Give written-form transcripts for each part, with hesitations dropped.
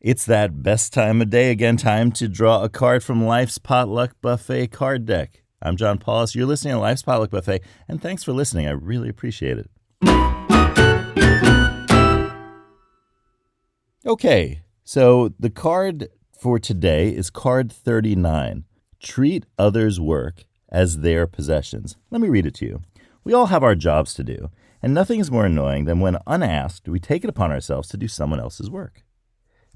It's that best time of day again, time to draw a card from Life's Potluck Buffet card deck. I'm John Paulus. You're listening to Life's Potluck Buffet, and thanks for listening. I really appreciate it. Okay, so the card for today is card 39. Treat others' work as their possessions. Let me read it to you. We all have our jobs to do, and nothing is more annoying than when unasked we take it upon ourselves to do someone else's work.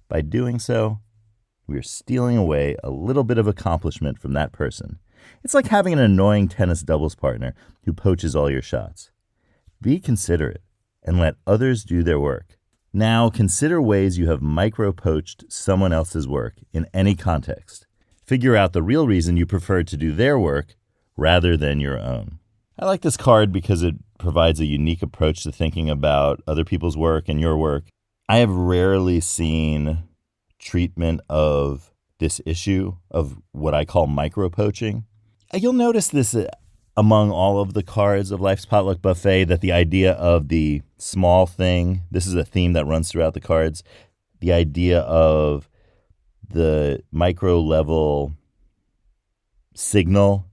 By doing so, we are stealing away a little bit of accomplishment from that person. It's like having an annoying tennis doubles partner who poaches all your shots. Be considerate and let others do their work. Now, consider ways you have micro-poached someone else's work in any context. Figure out the real reason you prefer to do their work rather than your own. I like this card because it provides a unique approach to thinking about other people's work and your work. I have rarely seen treatment of this issue of what I call micro-poaching. You'll notice this among all of the cards of Life's Potluck Buffet, that the idea of the small thing, this is a theme that runs throughout the cards, the idea of the micro-level signal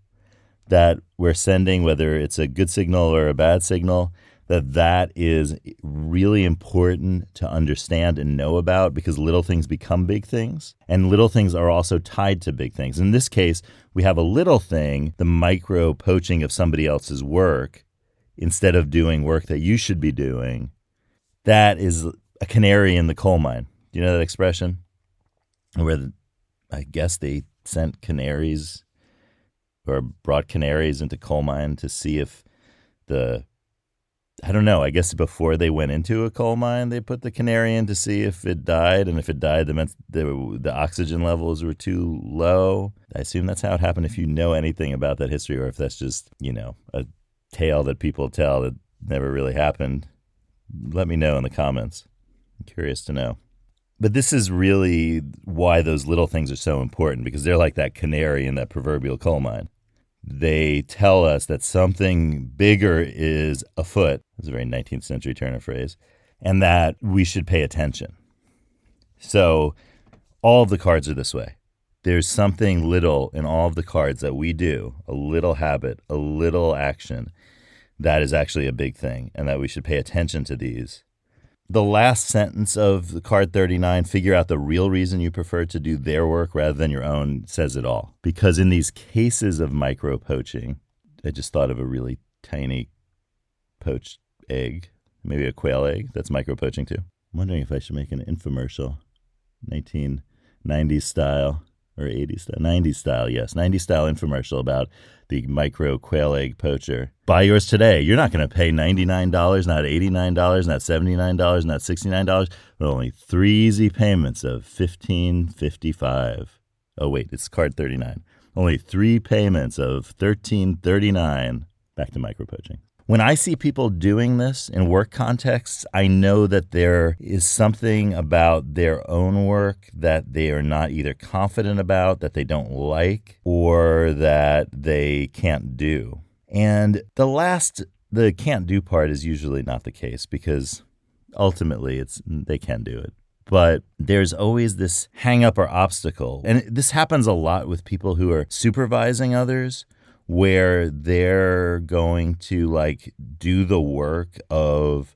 that we're sending, whether it's a good signal or a bad signal, that is really important to understand and know about, because little things become big things, and little things are also tied to big things. In this case, we have a little thing, the micro poaching of somebody else's work instead of doing work that you should be doing. That is a canary in the coal mine. Do you know that expression? Where I guess they sent canaries or brought canaries into coal mine to see if I don't know. I guess before they went into a coal mine, they put the canary in to see if it died. And if it died, that meant the oxygen levels were too low. I assume that's how it happened. If you know anything about that history, or if that's just, a tale that people tell that never really happened, let me know in the comments. I'm curious to know. But this is really why those little things are so important, because they're like that canary in that proverbial coal mine. They tell us that something bigger is afoot. That's a very 19th century turn of phrase. And that we should pay attention. So all of the cards are this way. There's something little in all of the cards that we do, a little habit, a little action, that is actually a big thing, and that we should pay attention to these. The last sentence of the card 39, figure out the real reason you prefer to do their work rather than your own, says it all. Because in these cases of micro-poaching, I just thought of a really tiny poached egg, maybe a quail egg. That's micro-poaching too. I'm wondering if I should make an infomercial, 1990s style or 80s style, 90s style, yes, 90s style infomercial about the micro quail egg poacher. Buy yours today. You're not going to pay $99, not $89, not $79, not $69, but only 3 easy payments of $15.55. Oh wait, it's card 39. Only 3 payments of $13.39. Back to micro poaching. When I see people doing this in work contexts, I know that there is something about their own work that they are not either confident about, that they don't like, or that they can't do. And the can't do part is usually not the case, because ultimately they can do it. But there's always this hang up or obstacle. And this happens a lot with people who are supervising others, where they're going to do the work of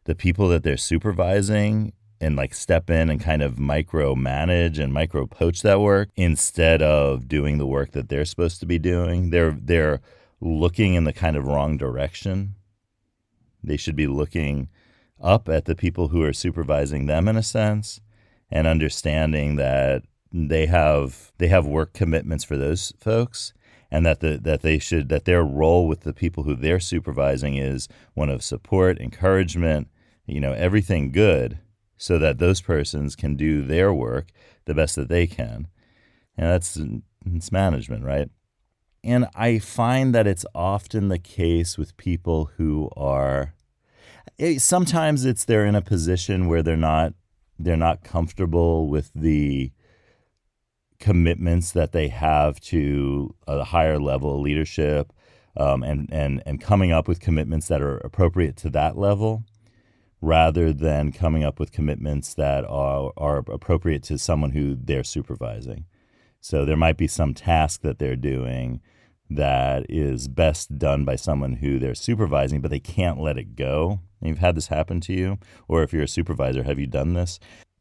the people that they're supervising and step in and kind of micromanage and micro poach that work instead of doing the work that they're supposed to be doing. They're looking in the kind of wrong direction. They should be looking up at the people who are supervising them in a sense, and understanding that they have work commitments for those folks. And that their role with the people who they're supervising is one of support, encouragement, everything good, so that those persons can do their work the best that they can. And it's management, right? And I find that it's often the case with people who are, sometimes they're in a position where they're not comfortable with the commitments that they have to a higher level of leadership, and coming up with commitments that are appropriate to that level. rather than coming up with commitments that are appropriate to someone who they're supervising. So there might be some task that they're doing that is best done by someone who they're supervising, but they can't let it go. And you've had this happen to you, or if you're a supervisor, have you done this?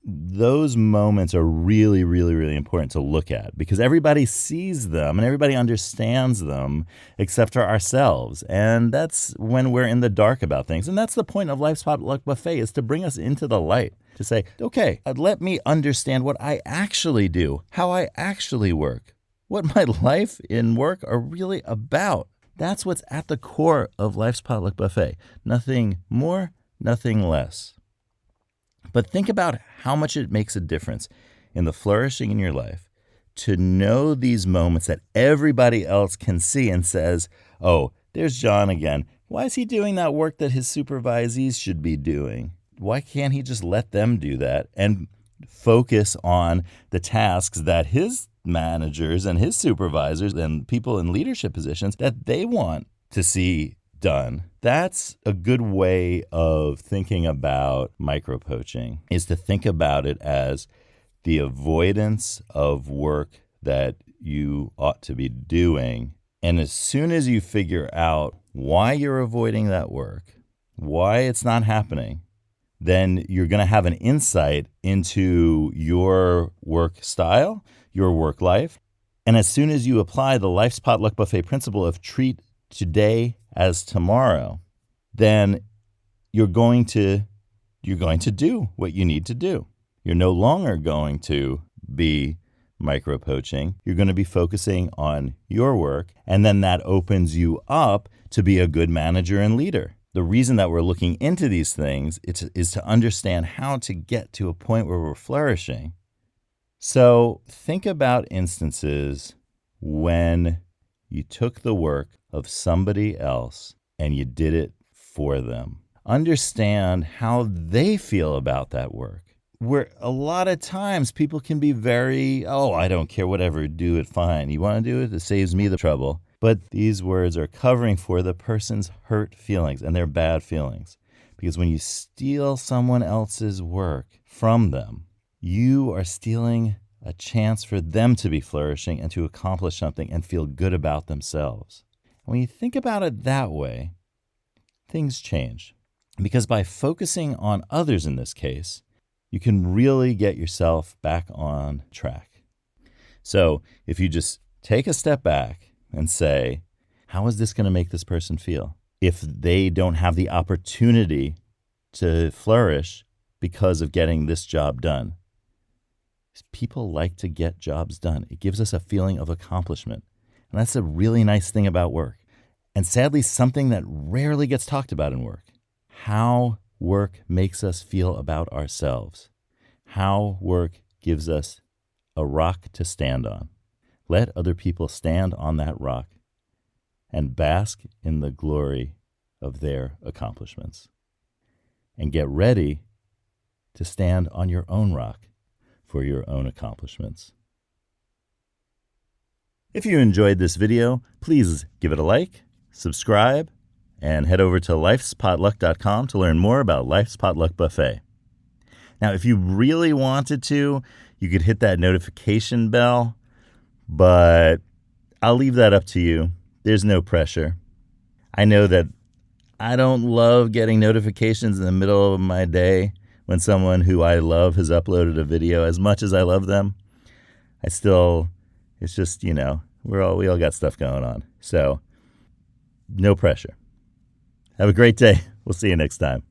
Those moments are really, really, really important to look at because everybody sees them and everybody understands them except for ourselves. And that's when we're in the dark about things. And that's the point of Life's Potluck Buffet, is to bring us into the light, to say, okay, let me understand what I actually do, how I actually work, what my life and work are really about. That's what's at the core of Life's Potluck Buffet. Nothing more, nothing less. But think about how much it makes a difference in the flourishing in your life to know these moments that everybody else can see and says, oh, there's John again. Why is he doing that work that his supervisees should be doing? Why can't he just let them do that and focus on the tasks that his managers and his supervisors and people in leadership positions that they want to see done? That's a good way of thinking about micro-poaching, is to think about it as the avoidance of work that you ought to be doing. And as soon as you figure out why you're avoiding that work, why it's not happening, then you're going to have an insight into your work style, your work life. And as soon as you apply the Life's Potluck Buffet principle of treat today as tomorrow, then you're going to do what you need to do. You're no longer going to be micro-poaching. You're going to be focusing on your work, and then that opens you up to be a good manager and leader. The reason that we're looking into these things is to understand how to get to a point where we're flourishing. So think about instances when you took the work of somebody else and you did it for them. Understand how they feel about that work. Where a lot of times people can be very, oh, I don't care, whatever, do it, fine. You want to do it? It saves me the trouble. But these words are covering for the person's hurt feelings and their bad feelings. Because when you steal someone else's work from them, you are stealing a chance for them to be flourishing and to accomplish something and feel good about themselves. When you think about it that way, things change. Because by focusing on others in this case, you can really get yourself back on track. So if you just take a step back and say, how is this going to make this person feel if they don't have the opportunity to flourish because of getting this job done? People like to get jobs done. It gives us a feeling of accomplishment. And that's a really nice thing about work. And sadly, something that rarely gets talked about in work. How work makes us feel about ourselves. How work gives us a rock to stand on. Let other people stand on that rock and bask in the glory of their accomplishments. And get ready to stand on your own rock for your own accomplishments. If you enjoyed this video, please give it a like, subscribe, and head over to lifespotluck.com to learn more about Life's Potluck Buffet. Now, if you really wanted to, you could hit that notification bell, but I'll leave that up to you. There's no pressure. I know that I don't love getting notifications in the middle of my day when someone who I love has uploaded a video. As much as I love them, it's just, we all got stuff going on. So, no pressure. Have a great day. We'll see you next time.